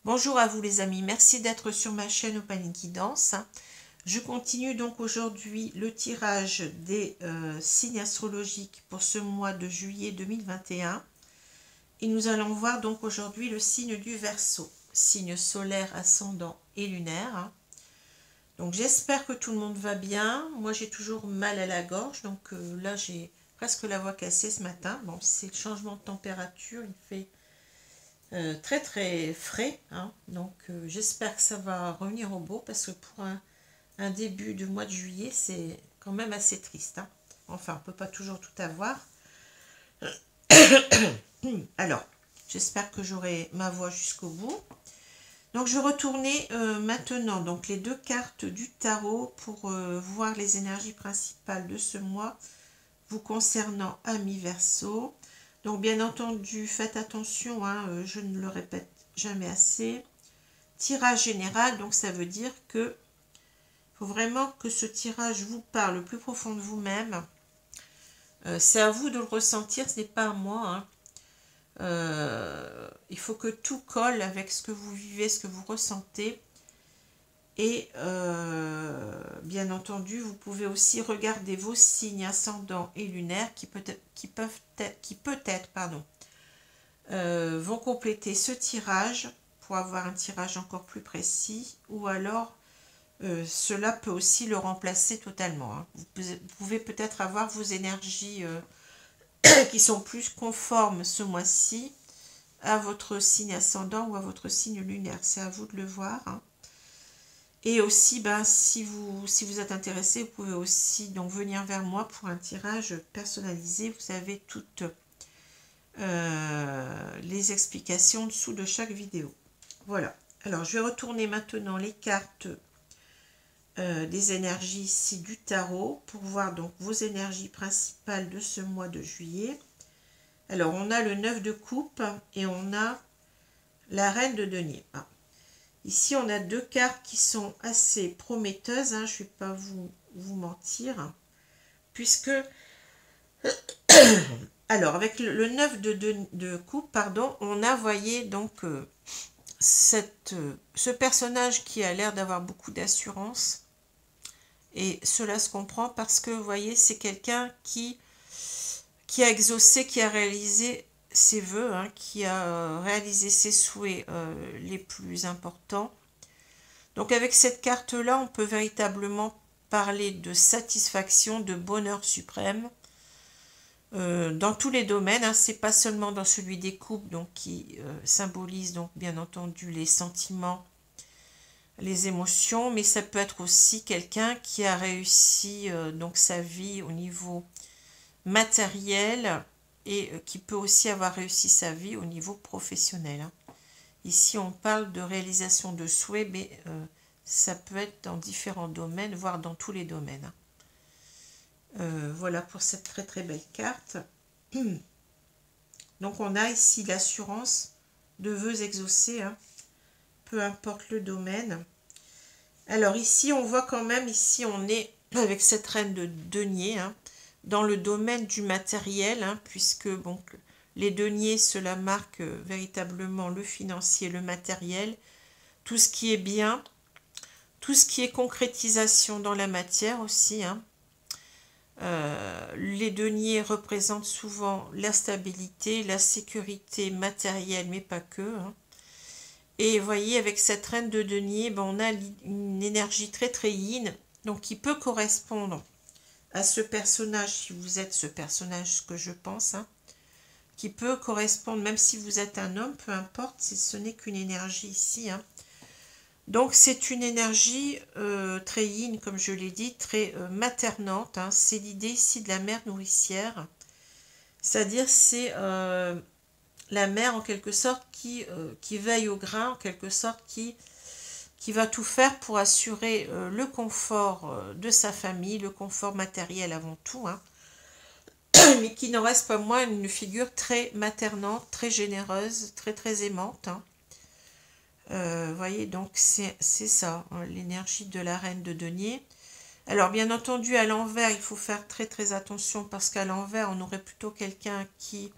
Bonjour à vous les amis, merci d'être sur ma chaîne Opaline Guidance. Je continue donc aujourd'hui le tirage des signes astrologiques pour ce mois de juillet 2021. Et nous allons voir donc aujourd'hui le signe du Verseau, signe solaire, ascendant et lunaire. Donc j'espère que tout le monde va bien. Moi j'ai toujours mal à la gorge, donc là j'ai presque la voix cassée ce matin. Bon, c'est le changement de température, il fait très très frais, hein. Donc j'espère que ça va revenir au beau parce que pour un début de mois de juillet c'est quand même assez triste, hein. Enfin on ne peut pas toujours tout avoir. Alors j'espère que j'aurai ma voix jusqu'au bout. Donc je vais retourner maintenant donc les deux cartes du tarot pour voir les énergies principales de ce mois vous concernant, amis Verseau. Donc bien entendu, faites attention, hein, je ne le répète jamais assez. Tirage général, donc ça veut dire que faut vraiment que ce tirage vous parle le plus profond de vous-même. C'est à vous de le ressentir, ce n'est pas à moi, hein. Il faut que tout colle avec ce que vous vivez, ce que vous ressentez. Et bien entendu, vous pouvez aussi regarder vos signes ascendants et lunaires qui peut-être vont compléter ce tirage pour avoir un tirage encore plus précis, ou alors cela peut aussi le remplacer totalement, hein. Vous pouvez peut-être avoir vos énergies qui sont plus conformes ce mois-ci à votre signe ascendant ou à votre signe lunaire. C'est à vous de le voir, hein. Et aussi, si vous êtes intéressé, vous pouvez aussi donc venir vers moi pour un tirage personnalisé. Vous avez toutes les explications dessous de chaque vidéo. Voilà. Alors, je vais retourner maintenant les cartes des énergies ici du tarot pour voir donc vos énergies principales de ce mois de juillet. Alors, on a le 9 de coupe et on a la reine de denier. Ah. Ici, on a deux cartes qui sont assez prometteuses, hein, je ne vais pas vous mentir, puisque... Alors, avec le 9 de coupe, pardon, on a, voyez, donc, ce personnage qui a l'air d'avoir beaucoup d'assurance. Et cela se comprend parce que, vous voyez, c'est quelqu'un qui a exaucé, qui a réalisé ses vœux, hein, qui a réalisé ses souhaits les plus importants. Donc avec cette carte-là, on peut véritablement parler de satisfaction, de bonheur suprême dans tous les domaines, hein. C'est pas seulement dans celui des couples, donc qui symbolise donc bien entendu les sentiments, les émotions, mais ça peut être aussi quelqu'un qui a réussi donc sa vie au niveau matériel et qui peut aussi avoir réussi sa vie au niveau professionnel, hein. Ici, on parle de réalisation de souhaits, mais ça peut être dans différents domaines, voire dans tous les domaines. Voilà pour cette très très belle carte. Donc, on a ici l'assurance de vœux exaucés, hein, peu importe le domaine. Alors ici, on voit quand même, ici, on est avec cette reine de denier, hein, dans le domaine du matériel, hein, puisque bon, les deniers, cela marque véritablement le financier, le matériel, tout ce qui est bien, tout ce qui est concrétisation dans la matière aussi, hein. Les deniers représentent souvent la stabilité, la sécurité matérielle, mais pas que, hein. Et vous voyez, avec cette reine de denier, on a une énergie très très yin, donc qui peut correspondre à ce personnage, si vous êtes ce personnage, ce que je pense, hein, qui peut correspondre, même si vous êtes un homme, peu importe, ce n'est qu'une énergie ici, hein. Donc c'est une énergie très yin, comme je l'ai dit, très maternante, hein. C'est l'idée ici de la mère nourricière, c'est-à-dire c'est la mère en quelque sorte qui veille au grain, en quelque sorte qui va tout faire pour assurer le confort de sa famille, le confort matériel avant tout, hein. Mais qui n'en reste pas moins une figure très maternante, très généreuse, très très aimante, hein. Voyez, donc c'est ça, hein, l'énergie de la reine de denier. Alors bien entendu, à l'envers, il faut faire très très attention parce qu'à l'envers, on aurait plutôt quelqu'un qui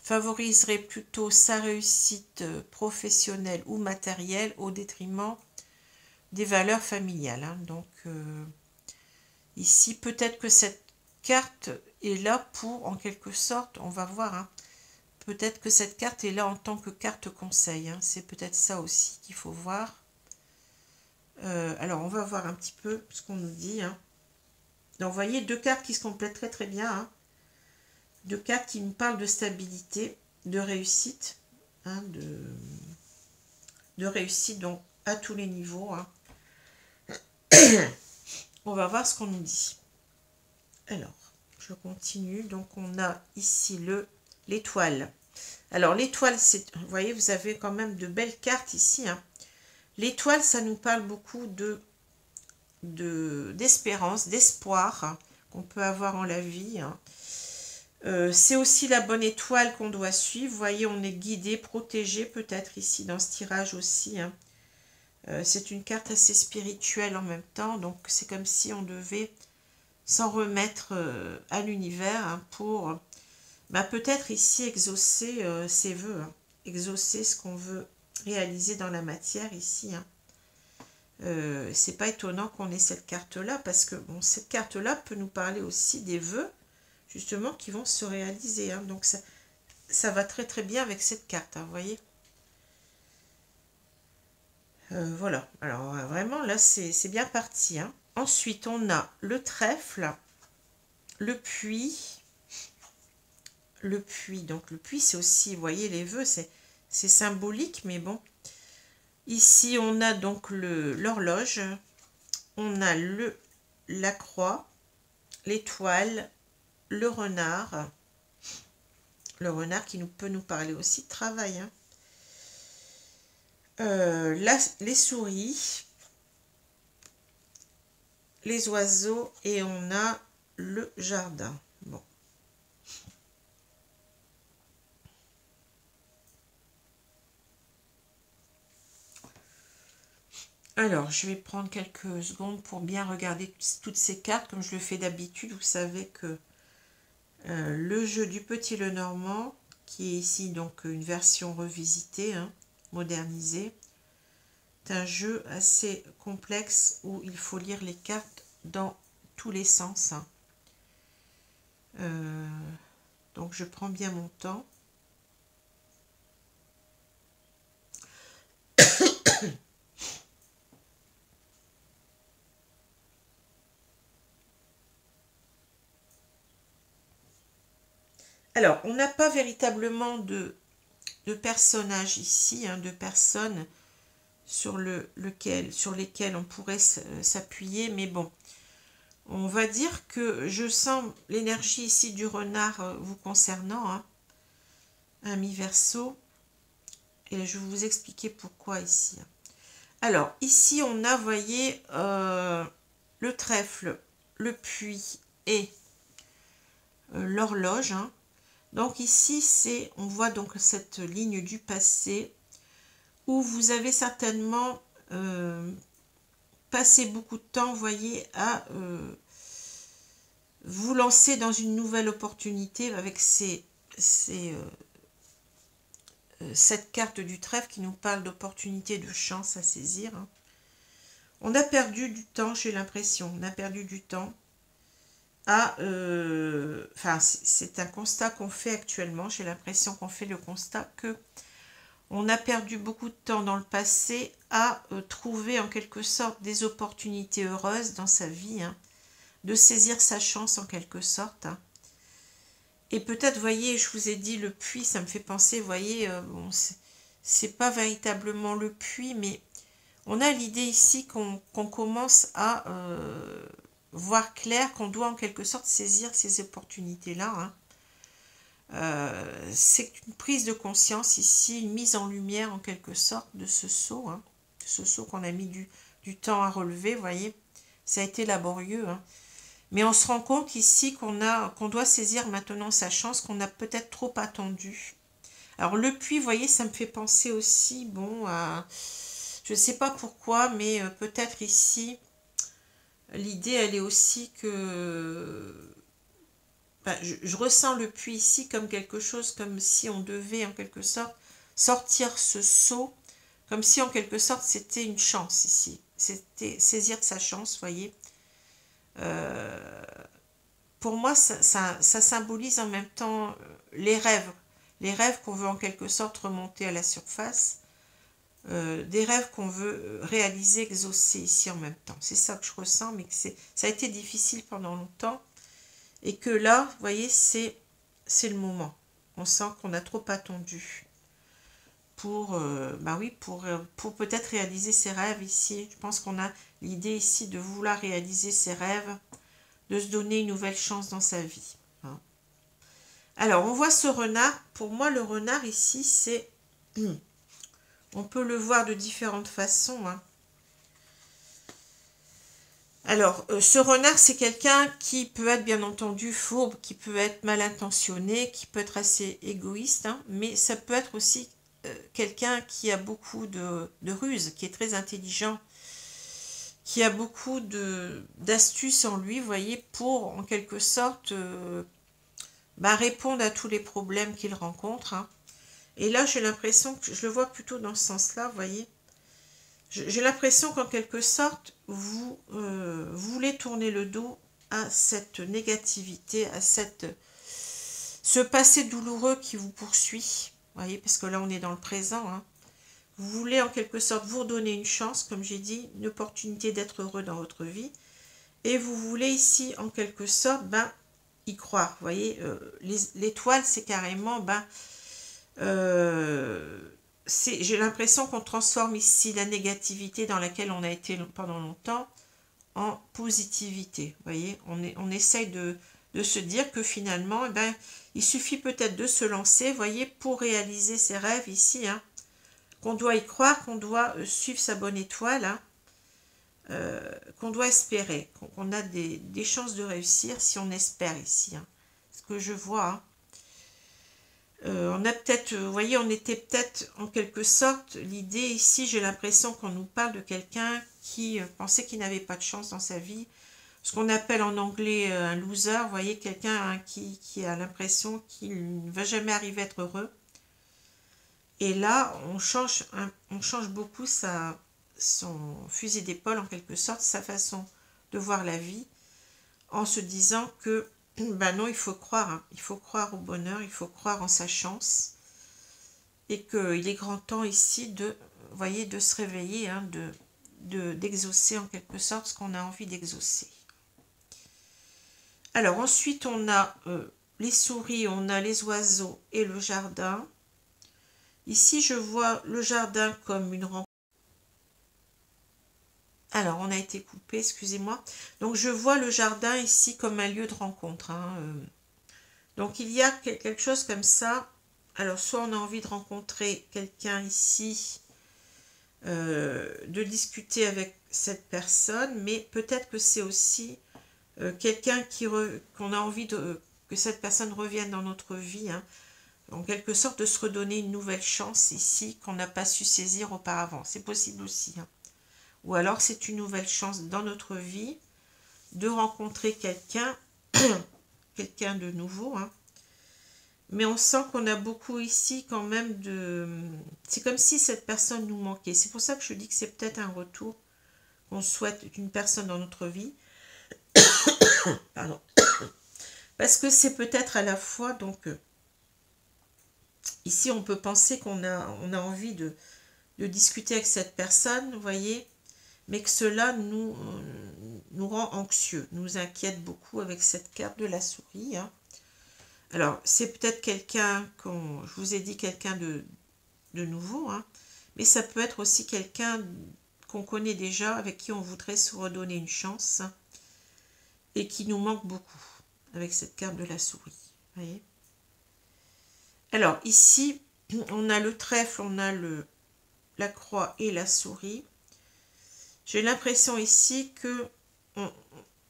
favoriserait plutôt sa réussite professionnelle ou matérielle au détriment des valeurs familiales. Hein. Donc, ici, peut-être que cette carte est là pour, en quelque sorte, on va voir, hein, peut-être que cette carte est là en tant que carte conseil. Hein. C'est peut-être ça aussi qu'il faut voir. Alors, on va voir un petit peu ce qu'on nous dit. Hein. Donc, vous voyez, deux cartes qui se complètent très très bien. Hein. Deux cartes qui nous parlent de stabilité, de réussite. Hein, de réussite, donc, à tous les niveaux. Hein. On va voir ce qu'on nous dit. Alors, je continue. Donc, on a ici l'étoile. Alors, l'étoile, c'est, vous voyez, vous avez quand même de belles cartes ici. Hein. L'étoile, ça nous parle beaucoup d'espérance, d'espoir hein, qu'on peut avoir en la vie. Hein. C'est aussi la bonne étoile qu'on doit suivre. Vous voyez, on est guidé, protégé peut-être ici dans ce tirage aussi. Hein. C'est une carte assez spirituelle en même temps. Donc, c'est comme si on devait s'en remettre à l'univers hein, pour peut-être ici exaucer ses vœux. Hein. Exaucer ce qu'on veut réaliser dans la matière ici. Hein. C'est pas étonnant qu'on ait cette carte-là parce que bon, cette carte-là peut nous parler aussi des vœux justement qui vont se réaliser. Hein. Donc ça va très très bien avec cette carte, hein, vous voyez. Voilà, alors vraiment là c'est bien parti. Hein. Ensuite on a le trèfle, le puits. Le puits, donc le puits c'est aussi, vous voyez les vœux, c'est symbolique mais bon. Ici, on a donc l'horloge, on a la croix, l'étoile, le renard qui peut nous parler aussi de travail. Hein. Les souris, les oiseaux et on a le jardin. Bon. Alors, je vais prendre quelques secondes pour bien regarder toutes ces cartes, comme je le fais d'habitude. Vous savez que le jeu du Petit Lenormand, qui est ici donc une version revisitée, hein, modernisée, c'est un jeu assez complexe où il faut lire les cartes dans tous les sens. Hein. Donc, je prends bien mon temps. Alors, on n'a pas véritablement de personnages ici, hein, de personnes sur lesquelles on pourrait s'appuyer, mais bon, on va dire que je sens l'énergie ici du renard vous concernant, hein, un mi-verso, et je vais vous expliquer pourquoi ici. Alors, ici, on a, vous voyez, le trèfle, le puits et l'horloge, hein. Donc ici, on voit donc cette ligne du passé où vous avez certainement passé beaucoup de temps, vous voyez, à vous lancer dans une nouvelle opportunité avec cette carte du trèfle qui nous parle d'opportunité, de chance à saisir. Hein. On a perdu du temps, j'ai l'impression, on a perdu du temps. Enfin, c'est un constat qu'on fait actuellement. J'ai l'impression qu'on fait le constat que on a perdu beaucoup de temps dans le passé à trouver en quelque sorte des opportunités heureuses dans sa vie, hein, de saisir sa chance en quelque sorte. Hein. Et peut-être, vous voyez, je vous ai dit le puits, ça me fait penser, vous voyez, bon, c'est pas véritablement le puits, mais on a l'idée ici qu'on commence à voir clair, qu'on doit en quelque sorte saisir ces opportunités-là. Hein. C'est une prise de conscience ici, une mise en lumière en quelque sorte de ce saut, hein, de ce saut qu'on a mis du temps à relever, vous voyez, ça a été laborieux. Hein. Mais on se rend compte ici qu'on doit saisir maintenant sa chance, qu'on a peut-être trop attendu. Alors le puits, vous voyez, ça me fait penser aussi, bon, à, je ne sais pas pourquoi, mais peut-être ici, l'idée, elle est aussi que enfin, je ressens le puits ici comme quelque chose, comme si on devait en quelque sorte sortir ce seau, comme si en quelque sorte c'était une chance ici. C'était saisir sa chance, vous voyez. Pour moi, ça symbolise en même temps les rêves qu'on veut en quelque sorte remonter à la surface, des rêves qu'on veut réaliser, exaucer ici en même temps. C'est ça que je ressens, mais que ça a été difficile pendant longtemps, et que là, vous voyez, c'est le moment. On sent qu'on a trop attendu pour, bah oui, pour peut-être réaliser ses rêves ici. Je pense qu'on a l'idée ici de vouloir réaliser ses rêves, de se donner une nouvelle chance dans sa vie. Hein. Alors, on voit ce renard. Pour moi, le renard ici, c'est... On peut le voir de différentes façons. Hein. Alors, ce renard, c'est quelqu'un qui peut être bien entendu fourbe, qui peut être mal intentionné, qui peut être assez égoïste, hein, mais ça peut être aussi quelqu'un qui a beaucoup de ruse, qui est très intelligent, qui a beaucoup d'astuces en lui, vous voyez, pour en quelque sorte répondre à tous les problèmes qu'il rencontre. Hein. Et là, j'ai l'impression que je le vois plutôt dans ce sens-là, vous voyez. J'ai l'impression qu'en quelque sorte, vous voulez tourner le dos à cette négativité, à ce passé douloureux qui vous poursuit. Vous voyez, parce que là, on est dans le présent. Hein. Vous voulez en quelque sorte vous redonner une chance, comme j'ai dit, une opportunité d'être heureux dans votre vie. Et vous voulez ici, en quelque sorte, y croire. Vous voyez, l'étoile, c'est carrément... j'ai l'impression qu'on transforme ici la négativité dans laquelle on a été pendant longtemps en positivité. Vous voyez, on essaye de se dire que finalement, il suffit peut-être de se lancer, vous voyez, pour réaliser ses rêves ici, hein, qu'on doit y croire, qu'on doit suivre sa bonne étoile, hein, qu'on doit espérer, qu'on a des chances de réussir si on espère ici. Hein, ce que je vois, hein. On a peut-être, vous voyez, on était peut-être en quelque sorte, l'idée ici, j'ai l'impression qu'on nous parle de quelqu'un qui pensait qu'il n'avait pas de chance dans sa vie, ce qu'on appelle en anglais un loser, vous voyez, quelqu'un hein, qui a l'impression qu'il ne va jamais arriver à être heureux. Et là, on change beaucoup son fusil d'épaule, en quelque sorte, sa façon de voir la vie, en se disant que non, il faut croire, hein. Il faut croire au bonheur, il faut croire en sa chance, et qu'il est grand temps ici de, vous voyez, de se réveiller, hein, d'exaucer en quelque sorte ce qu'on a envie d'exaucer. Alors ensuite, on a les souris, on a les oiseaux et le jardin. Ici, je vois le jardin comme une rencontre. Alors, on a été coupé, excusez-moi. Donc, je vois le jardin ici comme un lieu de rencontre. Hein. Donc, il y a quelque chose comme ça. Alors, soit on a envie de rencontrer quelqu'un ici, de discuter avec cette personne, mais peut-être que c'est aussi quelqu'un qu'on a envie que cette personne revienne dans notre vie. Hein. En quelque sorte, de se redonner une nouvelle chance ici qu'on n'a pas su saisir auparavant. C'est possible aussi. Hein. Ou alors c'est une nouvelle chance dans notre vie de rencontrer quelqu'un, quelqu'un de nouveau. Hein. Mais on sent qu'on a beaucoup ici quand même de... C'est comme si cette personne nous manquait. C'est pour ça que je dis que c'est peut-être un retour qu'on souhaite d'une personne dans notre vie. Pardon. Parce que c'est peut-être à la fois, donc... ici, on peut penser qu'on a envie de discuter avec cette personne, vous voyez, mais que cela nous rend anxieux, nous inquiète beaucoup avec cette carte de la souris. Hein. Alors, c'est peut-être quelqu'un, je vous ai dit, quelqu'un de nouveau, hein, mais ça peut être aussi quelqu'un qu'on connaît déjà, avec qui on voudrait se redonner une chance, hein, et qui nous manque beaucoup, avec cette carte de la souris. Vous voyez. Alors, ici, on a le trèfle, on a la croix et la souris. J'ai l'impression ici que,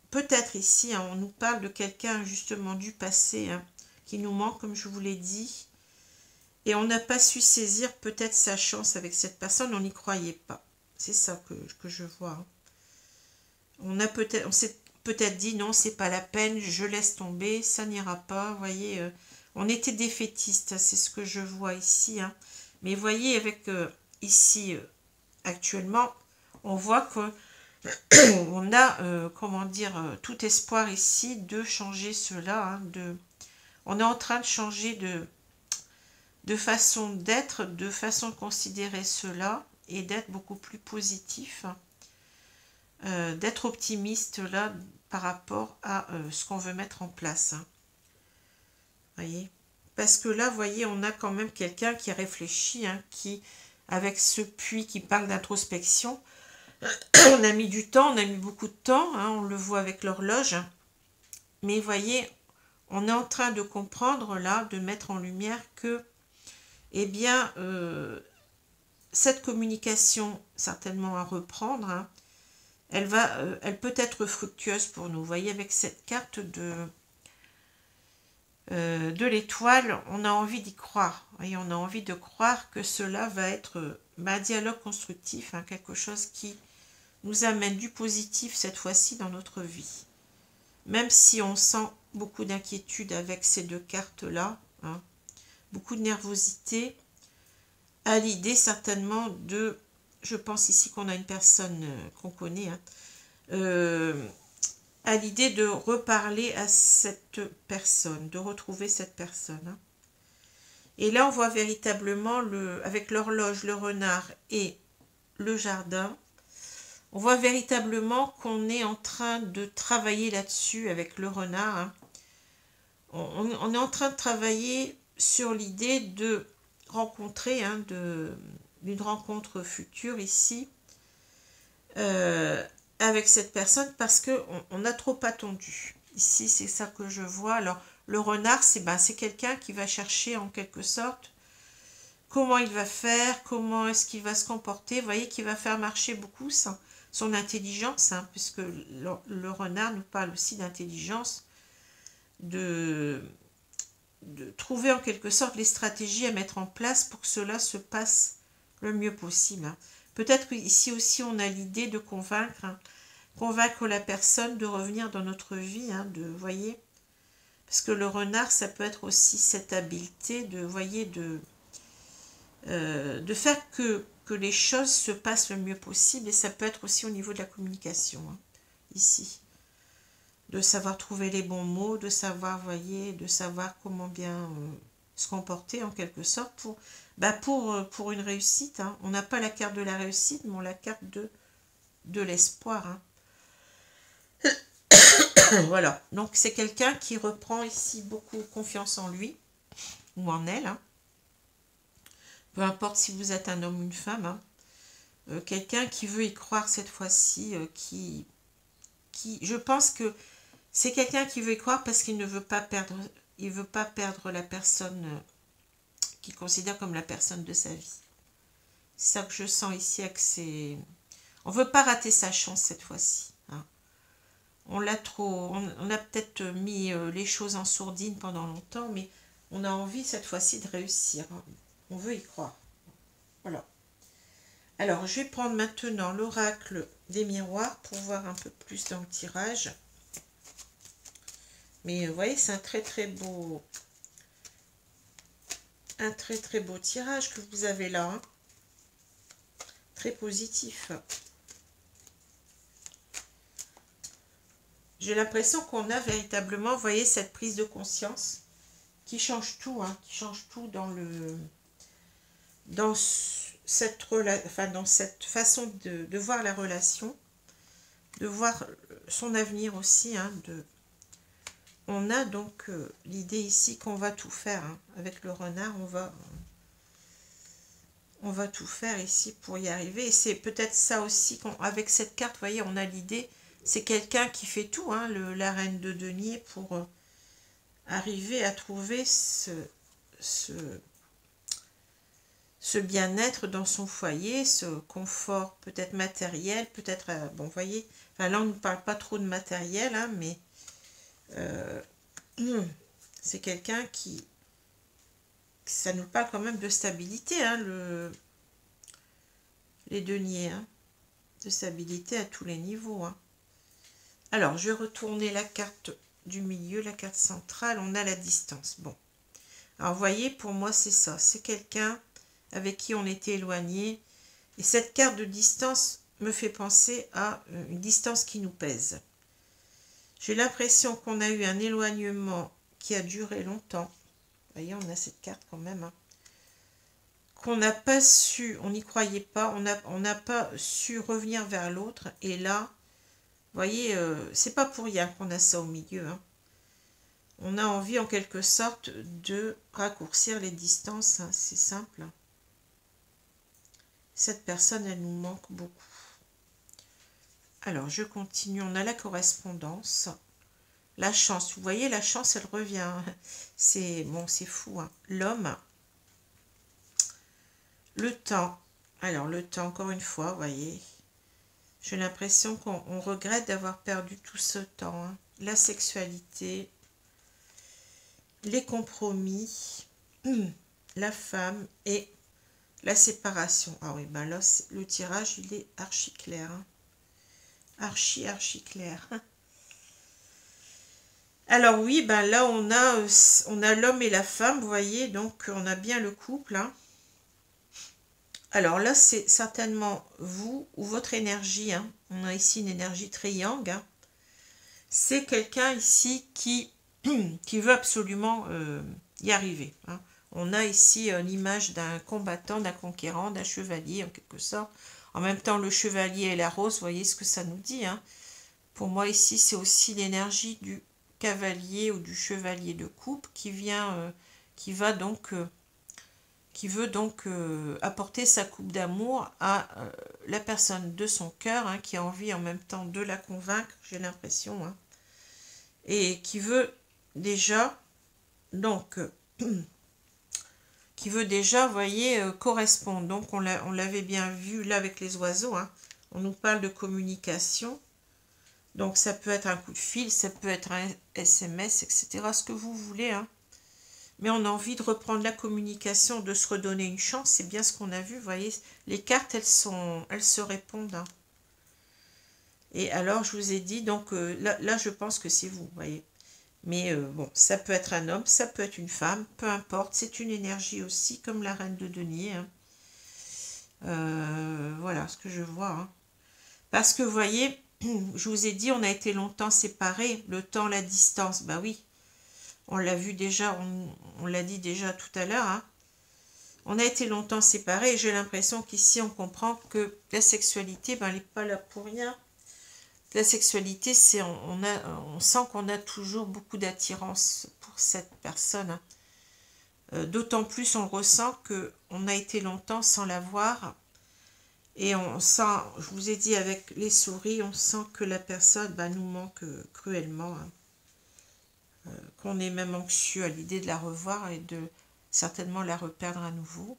peut-être ici, hein, on nous parle de quelqu'un justement du passé, hein, qui nous manque, comme je vous l'ai dit, et on n'a pas su saisir peut-être sa chance avec cette personne, on n'y croyait pas. C'est ça que je vois. Hein. On s'est peut-être dit non, c'est pas la peine, je laisse tomber, ça n'ira pas. Vous voyez, on était défaitistes, c'est ce que je vois ici. Hein. Mais vous voyez, avec ici, actuellement, on voit que on a, comment dire, tout espoir ici de changer cela. Hein, on est en train de changer de façon d'être, de façon de considérer cela et d'être beaucoup plus positif, d'être optimiste là par rapport à ce qu'on veut mettre en place. Hein. Voyez, parce que là, vous voyez, on a quand même quelqu'un qui réfléchit, hein, qui, avec ce puits qui parle d'introspection, on a mis du temps, on a mis beaucoup de temps, hein, on le voit avec l'horloge, mais vous voyez, on est en train de comprendre là, de mettre en lumière que, eh bien, cette communication, certainement à reprendre, hein, elle peut être fructueuse pour nous. Vous voyez, avec cette carte de l'étoile, on a envie d'y croire. Et on a envie de croire que cela va être un dialogue constructif, hein, quelque chose qui nous amène du positif cette fois-ci dans notre vie. Même si on sent beaucoup d'inquiétude avec ces deux cartes-là, hein, beaucoup de nervosité, à l'idée certainement de, je pense ici qu'on a une personne qu'on connaît, hein, à l'idée de reparler à cette personne, de retrouver cette personne. Hein. Et là, on voit véritablement, avec l'horloge, le renard et le jardin, on voit véritablement qu'on est en train de travailler là-dessus avec le renard. Hein. On est en train de travailler sur l'idée de rencontrer, hein, d'une rencontre future ici, avec cette personne parce qu'on a trop attendu. Ici, c'est ça que je vois. Alors, le renard, c'est quelqu'un qui va chercher en quelque sorte comment il va faire, comment est-ce qu'il va se comporter. Vous voyez qu'il va faire marcher beaucoup son intelligence, hein, puisque le renard nous parle aussi d'intelligence, de trouver en quelque sorte les stratégies à mettre en place pour que cela se passe le mieux possible. Hein. Peut-être qu'ici aussi on a l'idée de convaincre, hein, convaincre la personne de revenir dans notre vie, hein, vous voyez, parce que le renard, ça peut être aussi cette habileté de, voyez, de faire que les choses se passent le mieux possible, et ça peut être aussi au niveau de la communication, hein, ici. De savoir trouver les bons mots, de savoir, voyez, de savoir comment bien se comporter en quelque sorte pour une réussite. Hein. On n'a pas la carte de la réussite, mais on a la carte de l'espoir. Hein. Voilà, donc c'est quelqu'un qui reprend ici beaucoup confiance en lui ou en elle. Hein. Peu importe si vous êtes un homme ou une femme. Hein. Quelqu'un qui veut y croire cette fois-ci, je pense que c'est quelqu'un qui veut y croire parce qu'il ne veut pas perdre, la personne qu'il considère comme la personne de sa vie. C'est ça que je sens ici avec ces... On ne veut pas rater sa chance cette fois-ci. Hein. On a peut-être mis les choses en sourdine pendant longtemps, mais on a envie cette fois-ci de réussir. Hein. On veut y croire. Voilà. Alors, je vais prendre maintenant l'oracle des miroirs pour voir un peu plus dans le tirage. Mais vous voyez, c'est un très très beau tirage que vous avez là. Hein. Très positif. J'ai l'impression qu'on a véritablement, vous voyez, cette prise de conscience qui change tout, hein, qui change tout dans cette façon de voir la relation, de voir son avenir aussi. Hein, on a donc l'idée ici qu'on va tout faire. Hein, avec le renard, on va tout faire ici pour y arriver. Et c'est peut-être ça aussi, avec cette carte, vous voyez, on a l'idée, c'est quelqu'un qui fait tout, hein, la reine de denier, pour arriver à trouver ce bien-être dans son foyer, ce confort peut-être matériel, peut-être, bon, vous voyez, enfin, là on ne parle pas trop de matériel, hein, mais c'est quelqu'un qui, ça nous parle quand même de stabilité, hein, les deniers, hein, de stabilité à tous les niveaux. Hein. Alors, je vais retourner la carte du milieu, la carte centrale. On a la distance. Bon. Alors, vous voyez, pour moi, c'est ça. C'est quelqu'un avec qui on était éloigné. Et cette carte de distance me fait penser à une distance qui nous pèse. J'ai l'impression qu'on a eu un éloignement qui a duré longtemps. Vous voyez, on a cette carte quand même. Hein. Qu'on n'a pas su, on n'y croyait pas, on n'a pas su revenir vers l'autre. Et là, vous voyez, c'est pas pour rien qu'on a ça au milieu. Hein. On a envie en quelque sorte de raccourcir les distances. Hein. C'est simple. Cette personne, elle nous manque beaucoup. Alors, je continue. On a la correspondance. La chance. Vous voyez, la chance, elle revient. C'est bon, c'est fou. Hein. L'homme. Le temps. Alors, le temps, encore une fois, vous voyez. J'ai l'impression qu'on regrette d'avoir perdu tout ce temps. Hein. La sexualité. Les compromis. La femme et la séparation. Ah oui, ben là, le tirage, il est archi clair. Hein. Archi clair. Alors oui, ben là, on a l'homme et la femme, vous voyez, donc on a bien le couple. Hein. Alors là, c'est certainement vous ou votre énergie. Hein. On a ici une énergie triangle. Hein. C'est quelqu'un ici qui veut absolument y arriver. Hein. On a ici l'image d'un combattant, d'un conquérant, d'un chevalier en quelque sorte. En même temps, le chevalier et la rose, vous voyez ce que ça nous dit. Hein. Pour moi, ici, c'est aussi l'énergie du cavalier ou du chevalier de coupe qui veut donc apporter sa coupe d'amour à la personne de son cœur, hein, qui a envie en même temps de la convaincre, j'ai l'impression, hein, et qui veut déjà, donc, vous voyez, correspondre. Donc, on l'avait bien vu là avec les oiseaux, hein. On nous parle de communication. Donc, ça peut être un coup de fil, ça peut être un SMS, etc. Ce que vous voulez, hein. Mais on a envie de reprendre la communication, de se redonner une chance. C'est bien ce qu'on a vu, vous voyez. Les cartes, elles se répondent. Hein. Et alors, je vous ai dit, donc là, je pense que c'est vous, vous voyez. Mais bon, ça peut être un homme, ça peut être une femme, peu importe. C'est une énergie aussi, comme la reine de denier. Hein. Voilà ce que je vois. Hein. Parce que, vous voyez, je vous ai dit, on a été longtemps séparés. Le temps, la distance, bah oui. On l'a vu déjà, on l'a dit déjà tout à l'heure. Hein. On a été longtemps séparés et j'ai l'impression qu'ici, on comprend que la sexualité, ben, elle n'est pas là pour rien. La sexualité, c'est on sent qu'on a toujours beaucoup d'attirance pour cette personne. Hein. D'autant plus, on ressent qu'on a été longtemps sans la voir. Et on sent, je vous ai dit, avec les souris, on sent que la personne nous manque cruellement. Hein. Qu'on est même anxieux à l'idée de la revoir et de certainement la reperdre à nouveau.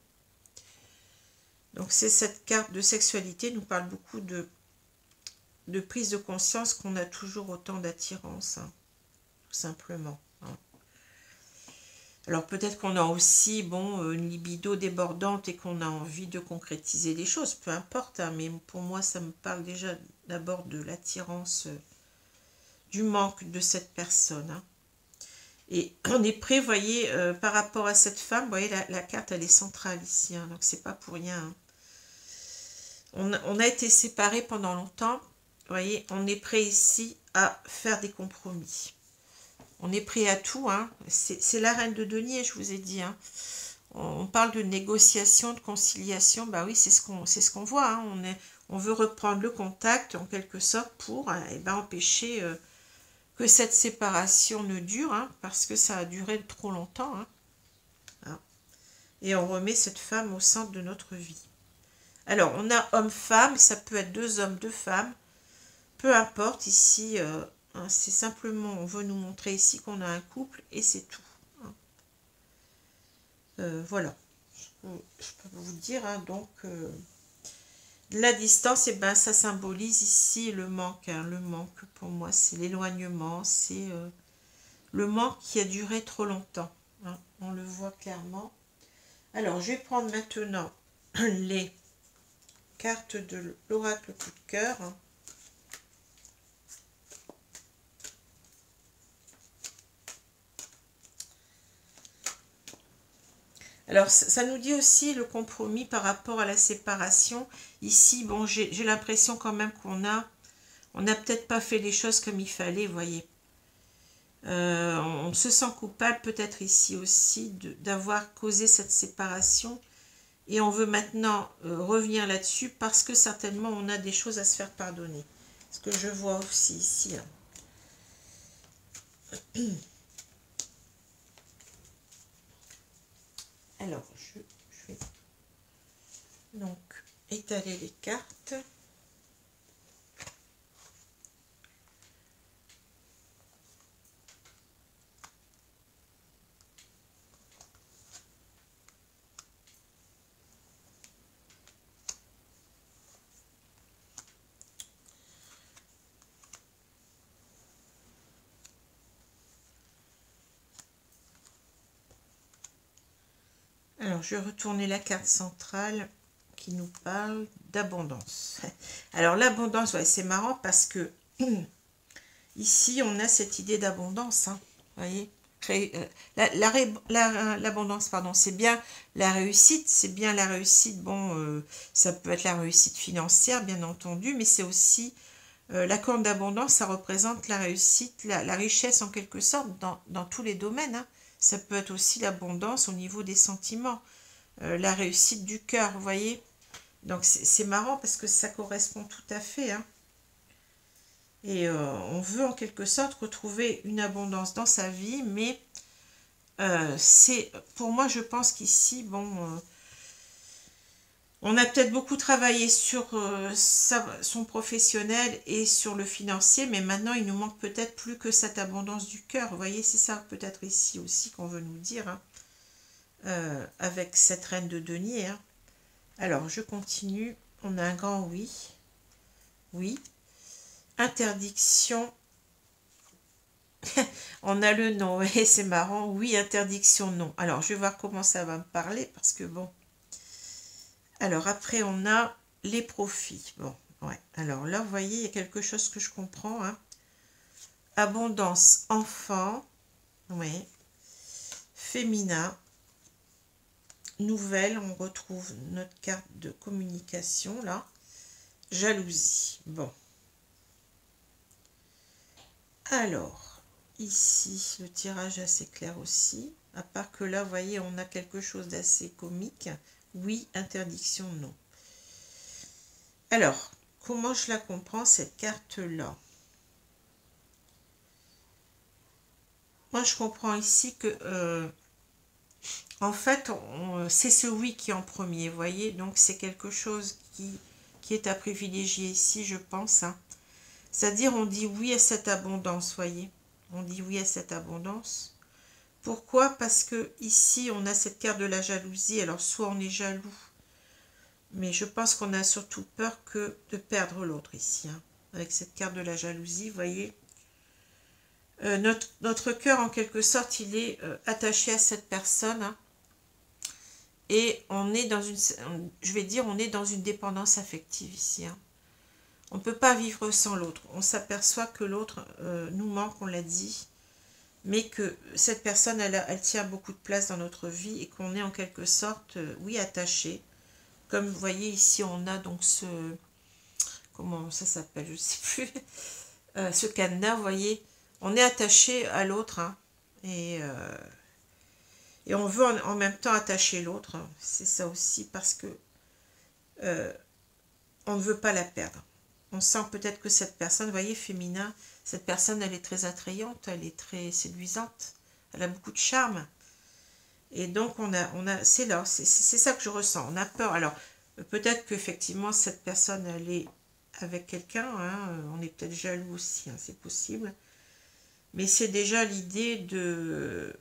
Donc c'est cette carte de sexualité nous parle beaucoup de prise de conscience qu'on a toujours autant d'attirance, hein, tout simplement. Hein. Alors peut-être qu'on a aussi une libido débordante et qu'on a envie de concrétiser les choses, peu importe, hein, mais pour moi ça me parle déjà d'abord de l'attirance, du manque de cette personne. Hein. Et on est prêt, vous voyez, par rapport à cette femme, vous voyez, la carte, elle est centrale ici, hein, donc c'est pas pour rien. Hein. On a été séparés pendant longtemps, vous voyez, on est prêt ici à faire des compromis. On est prêt à tout, hein. C'est la reine de denier, je vous ai dit. Hein. On parle de négociation, de conciliation, bah oui, c'est ce qu'on voit. Hein. On veut reprendre le contact, en quelque sorte, pour empêcher... que cette séparation ne dure, hein, parce que ça a duré trop longtemps. Hein. Hein. Et on remet cette femme au centre de notre vie. Alors, on a homme-femme, ça peut être deux hommes, deux femmes. Peu importe, ici, hein, c'est simplement, on veut nous montrer ici qu'on a un couple, et c'est tout. Hein. Voilà. Je peux vous dire, hein, donc... la distance, ça symbolise ici le manque. Hein. Le manque, pour moi, c'est l'éloignement. C'est le manque qui a duré trop longtemps. Hein. On le voit clairement. Alors, je vais prendre maintenant les cartes de l'oracle coup de cœur. Alors, ça nous dit aussi le compromis par rapport à la séparation. Ici, bon, j'ai l'impression quand même on n'a peut-être pas fait les choses comme il fallait, vous voyez. On se sent coupable peut-être ici aussi d'avoir causé cette séparation. Et on veut maintenant revenir là-dessus parce que certainement on a des choses à se faire pardonner. Ce que je vois aussi ici. Hein. Alors, je vais donc étaler les cartes. Alors, je vais retourner la carte centrale qui nous parle d'abondance. Alors, l'abondance, ouais, c'est marrant parce que ici, on a cette idée d'abondance. Hein, vous voyez, l'abondance, pardon, c'est bien la réussite. C'est bien la réussite. Bon, ça peut être la réussite financière, bien entendu, mais c'est aussi la corne d'abondance, ça représente la réussite, la richesse en quelque sorte dans tous les domaines. Hein. Ça peut être aussi l'abondance au niveau des sentiments, la réussite du cœur, vous voyez. Donc c'est marrant parce que ça correspond tout à fait. Hein. Et on veut en quelque sorte retrouver une abondance dans sa vie, mais c'est pour moi, je pense qu'ici, bon, on a peut-être beaucoup travaillé sur son professionnel et sur le financier, mais maintenant il nous manque peut-être plus que cette abondance du cœur. Vous voyez, c'est ça peut-être ici aussi qu'on veut nous dire, hein, avec cette reine de denier. Hein. Alors, je continue. On a un grand oui. Oui. Interdiction. On a le non. Et c'est marrant. Oui, interdiction, non. Alors, je vais voir comment ça va me parler parce que bon. Alors, après, on a les profits. Bon, ouais. Alors là, vous voyez, il y a quelque chose que je comprends. Hein. Abondance, enfant. Oui. Féminin. Nouvelle, on retrouve notre carte de communication, là. Jalousie. Bon. Alors, ici, le tirage est assez clair aussi. À part que là, vous voyez, on a quelque chose d'assez comique. Oui, interdiction, non. Alors, comment je la comprends, cette carte-là? Moi, je comprends ici que, en fait, c'est ce oui qui est en premier, vous voyez. Donc, c'est quelque chose qui est à privilégier ici, je pense. Hein. C'est-à-dire, on dit oui à cette abondance, vous voyez. On dit oui à cette abondance. Pourquoi? Parce que ici, on a cette carte de la jalousie. Alors, soit on est jaloux, mais je pense qu'on a surtout peur que de perdre l'autre ici. Hein. Avec cette carte de la jalousie, vous voyez. Notre cœur, en quelque sorte, il est attaché à cette personne. Hein, et on est dans une, je vais dire, on est dans une dépendance affective ici. Hein. On ne peut pas vivre sans l'autre. On s'aperçoit que l'autre nous manque, on l'a dit. Mais que cette personne, elle tient beaucoup de place dans notre vie et qu'on est en quelque sorte, oui, attaché. Comme vous voyez ici, on a donc ce... Comment ça s'appelle? Je ne sais plus. Ce cadenas, vous voyez. On est attaché à l'autre. Hein, et on veut en même temps attacher l'autre. Hein, c'est ça aussi parce que on ne veut pas la perdre. On sent peut-être que cette personne, vous voyez, féminin, cette personne, elle est très attrayante, elle est très séduisante, elle a beaucoup de charme. Et donc, c'est là, c'est ça que je ressens. On a peur. Alors, peut-être qu'effectivement, cette personne, elle est avec quelqu'un. Hein, on est peut-être jaloux aussi, hein, c'est possible. Mais c'est déjà l'idée de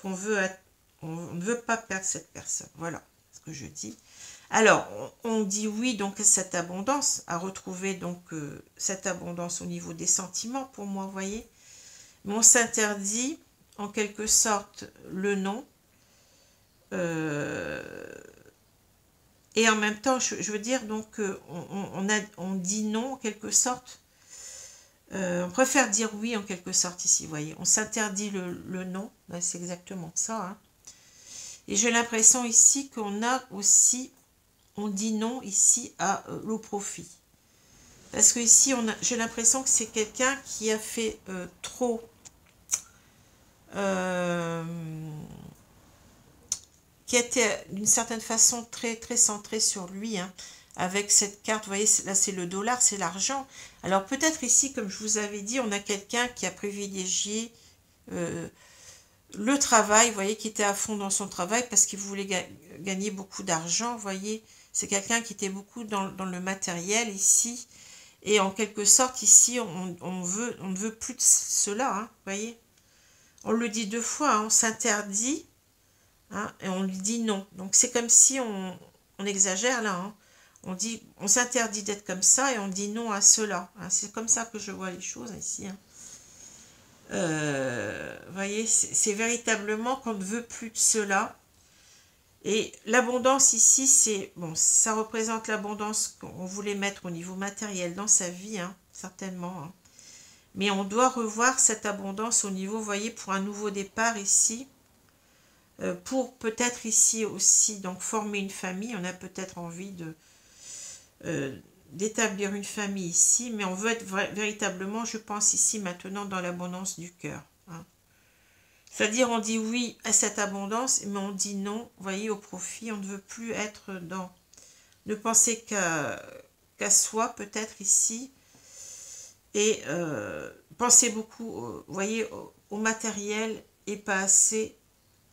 qu'on veut, on ne veut pas perdre cette personne. Voilà ce que je dis. Alors, on dit oui donc à cette abondance, à retrouver donc cette abondance au niveau des sentiments pour moi, vous voyez. Mais on s'interdit en quelque sorte le non. Et en même temps, je veux dire, donc, on dit non en quelque sorte. On préfère dire oui en quelque sorte ici, vous voyez. On s'interdit le non, ben, c'est exactement ça. Hein. Et j'ai l'impression ici qu'on a aussi, on dit non ici à l'au profit. Parce que ici, j'ai l'impression que c'est quelqu'un qui a fait trop... qui était d'une certaine façon très, très centré sur lui, hein, avec cette carte, vous voyez, là c'est le dollar, c'est l'argent. Alors peut-être ici, comme je vous avais dit, on a quelqu'un qui a privilégié le travail, vous voyez, qui était à fond dans son travail parce qu'il voulait gagner beaucoup d'argent, vous voyez. C'est quelqu'un qui était beaucoup dans le matériel ici. Et en quelque sorte, ici, on ne veut plus de cela, hein, vous voyez. On le dit deux fois, hein, on s'interdit, hein, et on lui dit non. Donc c'est comme si on exagère là, hein. On s'interdit d'être comme ça et on dit non à cela, hein. C'est comme ça que je vois les choses ici, hein. Vous voyez, c'est véritablement qu'on ne veut plus de cela. Et l'abondance ici, c'est bon, ça représente l'abondance qu'on voulait mettre au niveau matériel dans sa vie, hein, certainement, hein. Mais on doit revoir cette abondance au niveau, vous voyez, pour un nouveau départ ici. Pour peut-être ici aussi, donc former une famille. On a peut-être envie d'établir une famille ici, mais on veut être véritablement, je pense ici maintenant, dans l'abondance du cœur, hein. C'est-à-dire on dit oui à cette abondance, mais on dit non, vous voyez, au profit. On ne veut plus être dans... ne penser qu'à soi peut-être ici, et penser beaucoup, vous voyez, au matériel et pas assez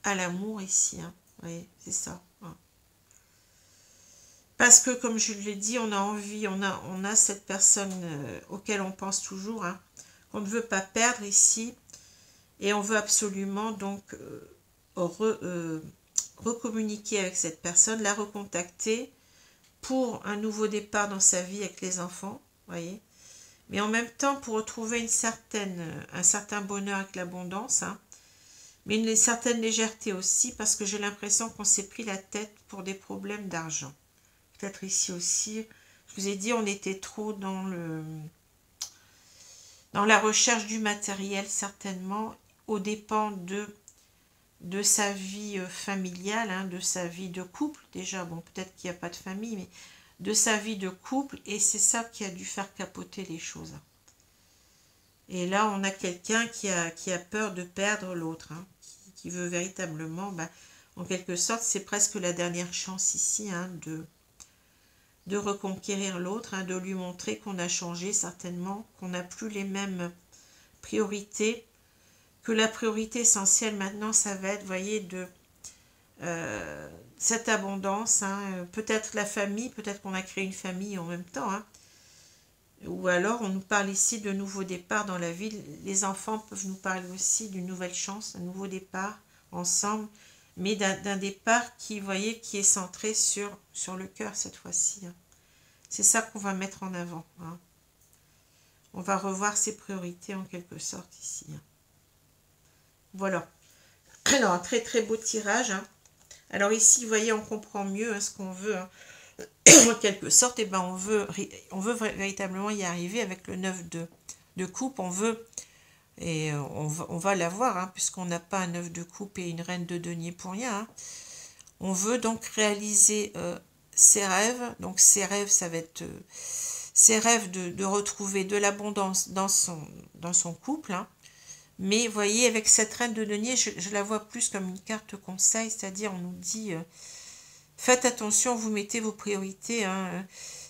à l'amour ici, hein. Vous voyez, c'est ça, hein. Parce que, comme je l'ai dit, on a envie, on a cette personne auquel on pense toujours, hein, qu'on ne veut pas perdre ici. Et on veut absolument donc recommuniquer avec cette personne, la recontacter pour un nouveau départ dans sa vie avec les enfants, voyez. Mais en même temps pour retrouver un certain bonheur avec l'abondance, hein, mais une certaine légèreté aussi, parce que j'ai l'impression qu'on s'est pris la tête pour des problèmes d'argent. Peut-être ici aussi, je vous ai dit, on était trop dans la recherche du matériel, certainement, aux dépens de sa vie familiale, hein, de sa vie de couple. Déjà, bon, peut-être qu'il n'y a pas de famille, mais de sa vie de couple, et c'est ça qui a dû faire capoter les choses. Et là, on a quelqu'un qui a peur de perdre l'autre, hein, qui veut véritablement, bah, en quelque sorte, c'est presque la dernière chance ici, hein, de reconquérir l'autre, hein, de lui montrer qu'on a changé certainement, qu'on n'a plus les mêmes priorités, que la priorité essentielle maintenant, ça va être, vous voyez, de cette abondance, hein, peut-être la famille, peut-être qu'on a créé une famille en même temps, hein, ou alors on nous parle ici de nouveaux départs dans la vie. Les enfants peuvent nous parler aussi d'une nouvelle chance, un nouveau départ ensemble, mais d'un départ qui, vous voyez, qui est centré sur le cœur cette fois-ci, hein. C'est ça qu'on va mettre en avant, hein. On va revoir ses priorités en quelque sorte ici, hein. Voilà. Alors, un très très beau tirage, hein. Alors ici, vous voyez, on comprend mieux, hein, ce qu'on veut, hein. En quelque sorte, et ben, on veut véritablement y arriver avec le 9 de coupe. On veut, et on va l'avoir, hein, puisqu'on n'a pas un 9 de coupe et une reine de denier pour rien, hein. On veut donc réaliser ses rêves. Donc ses rêves, ça va être ses rêves de retrouver de l'abondance dans son couple, hein. Mais vous voyez, avec cette reine de denier, je la vois plus comme une carte conseil, c'est-à-dire on nous dit faites attention, vous mettez vos priorités, hein.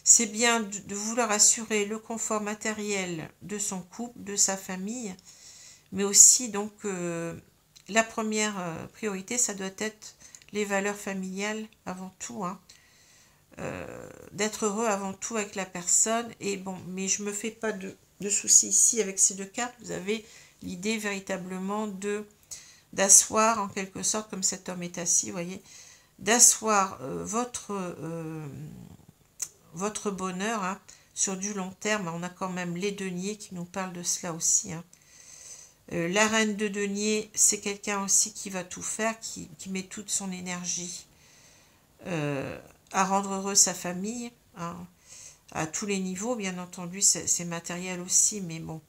C'est bien de vouloir assurer le confort matériel de son couple, de sa famille, mais aussi donc la première priorité, ça doit être les valeurs familiales avant tout, hein. D'être heureux avant tout avec la personne. Et bon, mais je me fais pas de soucis ici avec ces deux cartes. Vous avez l'idée véritablement d'asseoir en quelque sorte, comme cet homme est assis, vous voyez, d'asseoir votre bonheur, hein, sur du long terme. On a quand même les deniers qui nous parlent de cela aussi, hein. La reine de denier, c'est quelqu'un aussi qui va tout faire, qui met toute son énergie à rendre heureux sa famille, hein, à tous les niveaux, bien entendu, c'est matériel aussi, mais bon,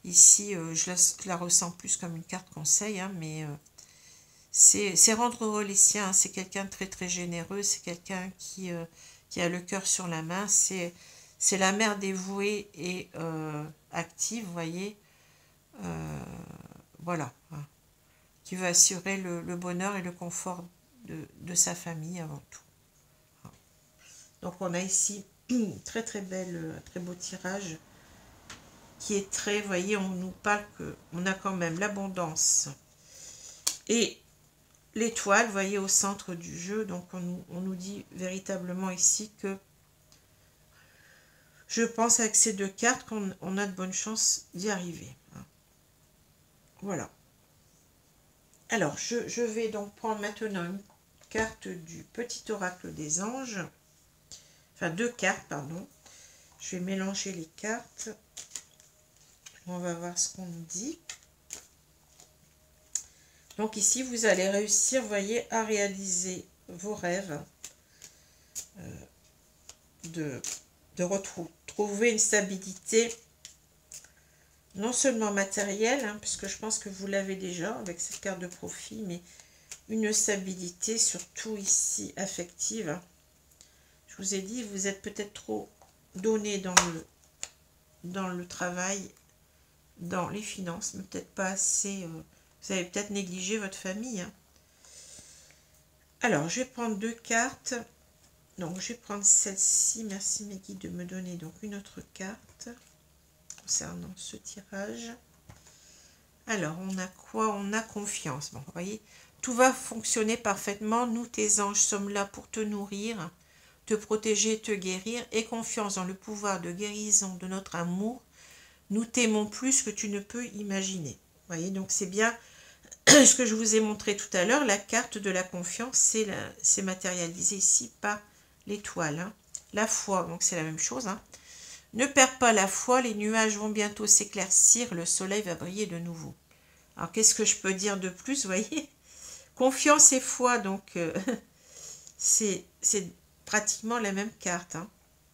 ici, je la ressens plus comme une carte conseil, hein, mais c'est rendre heureux les siens, hein. C'est quelqu'un de très très généreux, c'est quelqu'un qui a le cœur sur la main, c'est la mère dévouée et active, vous voyez, euh, voilà, hein, qui veut assurer le bonheur et le confort de sa famille avant tout. Donc on a ici très très belle, très beau tirage qui est très, vous voyez, on nous parle qu'on a quand même l'abondance et l'étoile, vous voyez, au centre du jeu. Donc on nous dit véritablement ici que je pense avec ces deux cartes qu'on a de bonnes chances d'y arriver. Voilà. Alors, je vais donc prendre maintenant une carte du petit oracle des anges. Enfin, deux cartes, pardon. Je vais mélanger les cartes. On va voir ce qu'on nous dit. Donc ici, vous allez réussir, vous voyez, à réaliser vos rêves. De retrouver une stabilité non seulement matérielle, hein, puisque je pense que vous l'avez déjà avec cette carte de profit, mais une stabilité surtout ici affective. Je vous ai dit, vous êtes peut-être trop donné dans le travail, dans les finances, mais peut-être pas assez, vous avez peut-être négligé votre famille. Hein. Alors, je vais prendre deux cartes. Donc, je vais prendre celle-ci. Merci mes guides de me donner donc une autre carte concernant ce tirage. Alors, on a quoi? On a confiance. Bon, vous voyez, tout va fonctionner parfaitement. Nous, tes anges, sommes là pour te nourrir, te protéger, te guérir. Et confiance dans le pouvoir de guérison de notre amour. Nous t'aimons plus que tu ne peux imaginer. Vous voyez, donc c'est bien ce que je vous ai montré tout à l'heure. La carte de la confiance, c'est matérialisé ici par l'étoile. Hein. La foi, donc c'est la même chose. Hein. Ne perds pas la foi, les nuages vont bientôt s'éclaircir, le soleil va briller de nouveau. Alors qu'est-ce que je peux dire de plus, vous voyez? Confiance et foi, donc c'est pratiquement la même carte. Hein,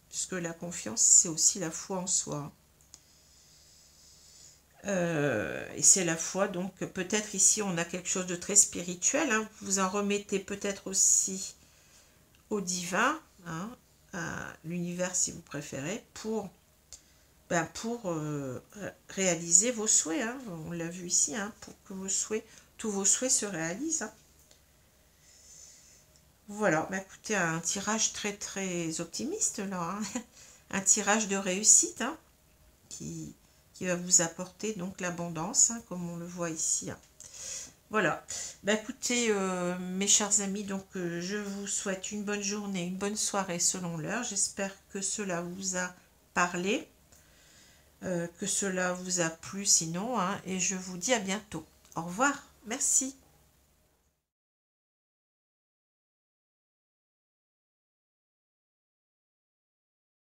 puisque la confiance, c'est aussi la foi en soi. Et c'est la foi, donc peut-être ici on a quelque chose de très spirituel. Hein, vous en remettez peut-être aussi au divin, hein, à l'univers si vous préférez, pour réaliser vos souhaits. Hein, on l'a vu ici, hein, pour que tous vos souhaits se réalisent. Hein. Voilà, écoutez, un tirage très très optimiste là, hein, un tirage de réussite hein, qui va vous apporter donc l'abondance, hein, comme on le voit ici. Hein. Voilà, écoutez mes chers amis, donc je vous souhaite une bonne journée, une bonne soirée selon l'heure. J'espère que cela vous a parlé, que cela vous a plu sinon, hein, et je vous dis à bientôt. Au revoir, merci.